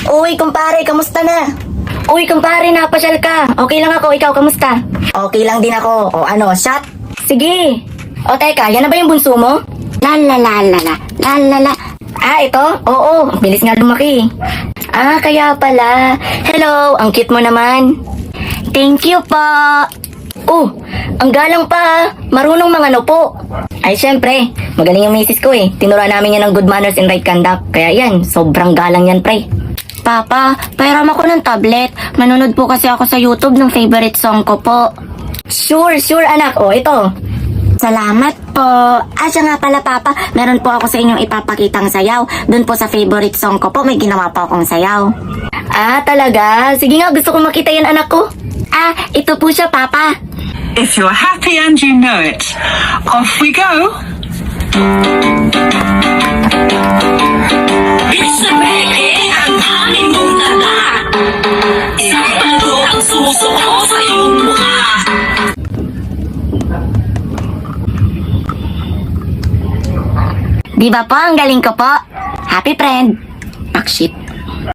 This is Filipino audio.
Uy, kumpare, kamusta na? Uy, kumpare, napasyal ka. Okay lang ako, ikaw, kamusta? Okay lang din ako. O ano, shot? Sige. O teka, yan na ba yung bunso mo? La. Ah, ito? Oo, ang bilis nga lumaki. Ah, kaya pala. Hello, ang cute mo naman. Thank you po. Oh, ang galang pa. Marunong mga po. Ay, syempre, magaling yung misis ko eh. Tinura namin yan ng good manners and right conduct. Kaya yan, sobrang galang yan, pre. Papa, pahiram ako ng tablet. Manunod po kasi ako sa YouTube ng favorite song ko po. Sure, anak. O, ito. Salamat po. Siya nga pala, Papa. Meron po ako sa inyong ipapakitang sayaw. Doon po sa favorite song ko po, may ginawa po akong sayaw. Ah, talaga? Sige nga, gusto kong makita yan, anak ko. Ah, ito po siya, Papa. If you're happy and you know it, off we go. It's the reggae ang aming mong dala. Isang palo ang susuko sa iyong mukha. Di ba po, ang galing ko po? Happy friend. Pakship.